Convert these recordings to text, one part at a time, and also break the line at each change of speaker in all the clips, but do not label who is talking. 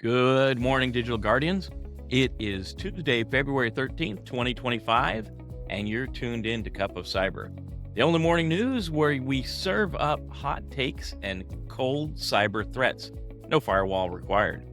Good morning, Digital Guardians. It is Tuesday, February 13th, 2025, and you're tuned in to Cup of Cyber, the only morning news where we serve up hot takes and cold cyber threats. No firewall required.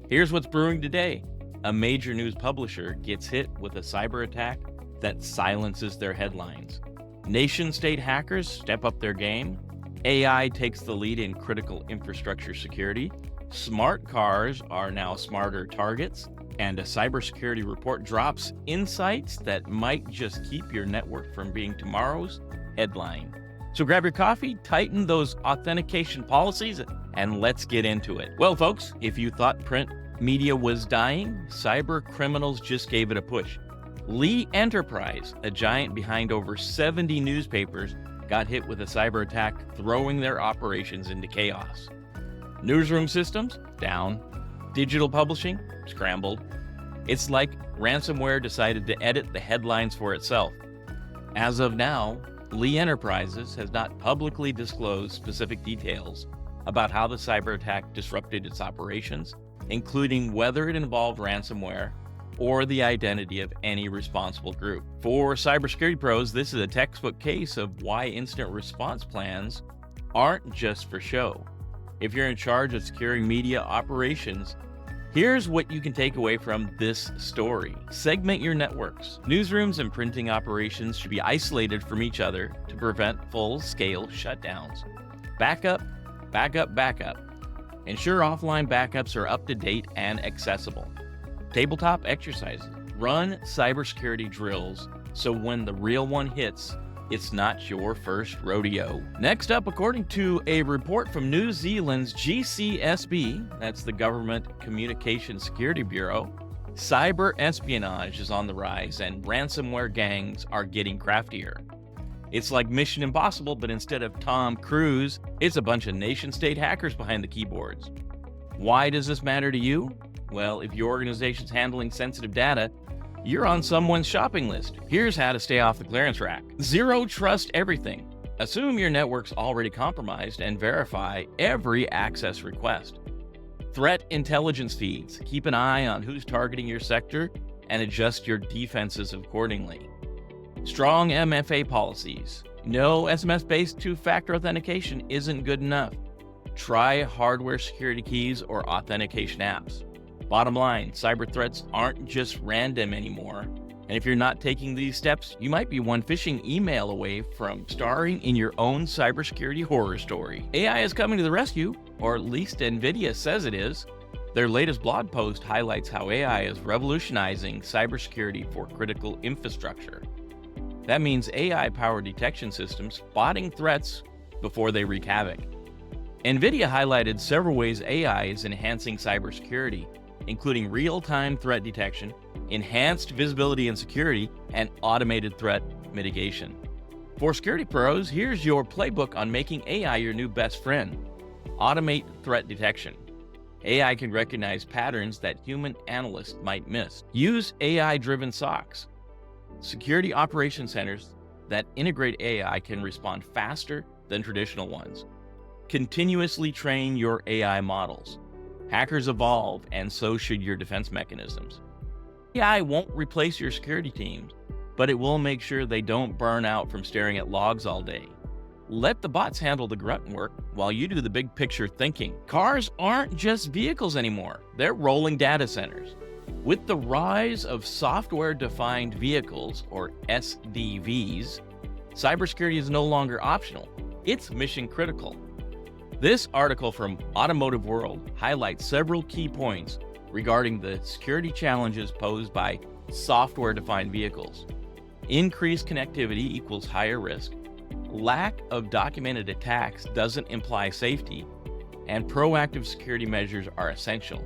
Here's what's brewing today. A major news publisher gets hit with a cyber attack that silences their headlines. Nation-state hackers step up their game. AI takes the lead in critical infrastructure security. Smart cars are now smarter targets, and a cybersecurity report drops insights that might just keep your network from being tomorrow's headline. So grab your coffee, tighten those authentication policies, and let's get into it. Well, folks, if you thought print media was dying, cyber criminals just gave it a push. Lee Enterprise, a giant behind over 70 newspapers, got hit with a cyber attack, throwing their operations into chaos. Newsroom systems, down. Digital publishing, scrambled. It's like ransomware decided to edit the headlines for itself. As of now, Lee Enterprises has not publicly disclosed specific details about how the cyber attack disrupted its operations, including whether it involved ransomware or the identity of any responsible group. For cybersecurity pros, this is a textbook case of why incident response plans aren't just for show. If you're in charge of securing media operations, here's what you can take away from this story. Segment your networks. Newsrooms and printing operations should be isolated from each other to prevent full-scale shutdowns. Backup, backup, backup. Ensure offline backups are up to date and accessible. Tabletop exercises. Run cybersecurity drills so when the real one hits, it's not your first rodeo. Next up, according to a report from New Zealand's GCSB, that's the Government Communication Security Bureau, cyber espionage is on the rise and ransomware gangs are getting craftier. It's like Mission Impossible, but instead of Tom Cruise, it's a bunch of nation-state hackers behind the keyboards. Why does this matter to you? Well, if your organization's handling sensitive data, you're on someone's shopping list. Here's how to stay off the clearance rack. Zero trust everything. Assume your network's already compromised and verify every access request. Threat intelligence feeds. Keep an eye on who's targeting your sector and adjust your defenses accordingly. Strong MFA policies. No SMS-based two-factor authentication isn't good enough. Try hardware security keys or authentication apps. Bottom line, cyber threats aren't just random anymore. And if you're not taking these steps, you might be one phishing email away from starring in your own cybersecurity horror story. AI is coming to the rescue, or at least NVIDIA says it is. Their latest blog post highlights how AI is revolutionizing cybersecurity for critical infrastructure. That means AI-powered detection systems spotting threats before they wreak havoc. NVIDIA highlighted several ways AI is enhancing cybersecurity, including real-time threat detection, enhanced visibility and security, and automated threat mitigation. For security pros, here's your playbook on making AI your new best friend. Automate threat detection. AI can recognize patterns that human analysts might miss. Use AI-driven SOCs. Security operation centers that integrate AI can respond faster than traditional ones. Continuously train your AI models. Hackers evolve, and so should your defense mechanisms. AI won't replace your security teams, but it will make sure they don't burn out from staring at logs all day. Let the bots handle the grunt work while you do the big picture thinking. Cars aren't just vehicles anymore, they're rolling data centers. With the rise of software-defined vehicles, or SDVs, cybersecurity is no longer optional, it's mission critical. This article from Automotive World highlights several key points regarding the security challenges posed by software-defined vehicles. Increased connectivity equals higher risk. Lack of documented attacks doesn't imply safety, and proactive security measures are essential.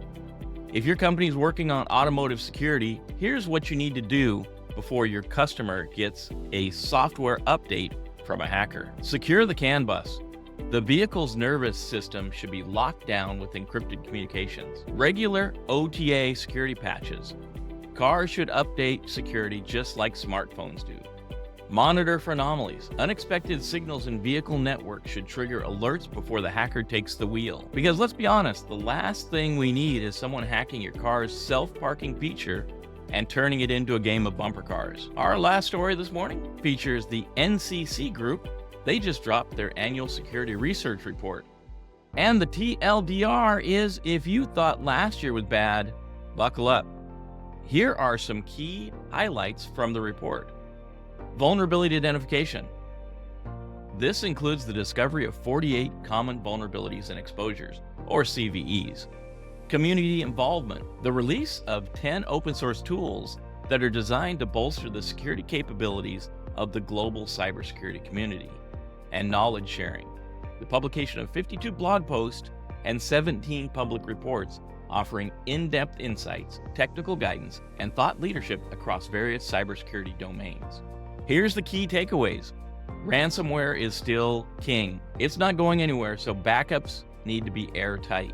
If your company is working on automotive security, here's what you need to do before your customer gets a software update from a hacker. Secure the CAN bus. The vehicle's nervous system should be locked down with encrypted communications. Regular OTA security patches. Cars should update security just like smartphones do. Monitor for anomalies. Unexpected signals in vehicle networks should trigger alerts before the hacker takes the wheel. Because let's be honest, the last thing we need is someone hacking your car's self-parking feature and turning it into a game of bumper cars. Our last story this morning features the NCC Group. They just dropped their annual security research report. And the TLDR is, if you thought last year was bad, buckle up. Here are some key highlights from the report. Vulnerability identification. This includes the discovery of 48 common vulnerabilities and exposures, or CVEs. Community involvement. The release of 10 open source tools that are designed to bolster the security capabilities of the global cybersecurity community. And knowledge sharing. The publication of 52 blog posts and 17 public reports offering in-depth insights, technical guidance, and thought leadership across various cybersecurity domains. Here's the key takeaways. Ransomware is still king. It's not going anywhere, so backups need to be airtight.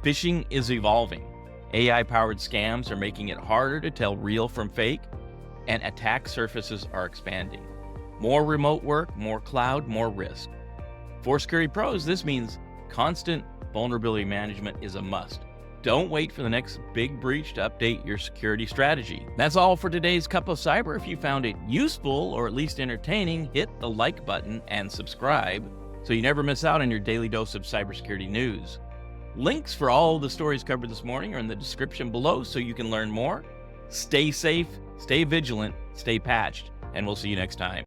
Phishing is evolving. AI-powered scams are making it harder to tell real from fake, and attack surfaces are expanding. More remote work, more cloud, more risk. For security pros, this means constant vulnerability management is a must. Don't wait for the next big breach to update your security strategy. That's all for today's Cup of Cyber. If you found it useful or at least entertaining, hit the like button and subscribe so you never miss out on your daily dose of cybersecurity news. Links for all the stories covered this morning are in the description below so you can learn more. Stay safe, stay vigilant, stay patched, and we'll see you next time.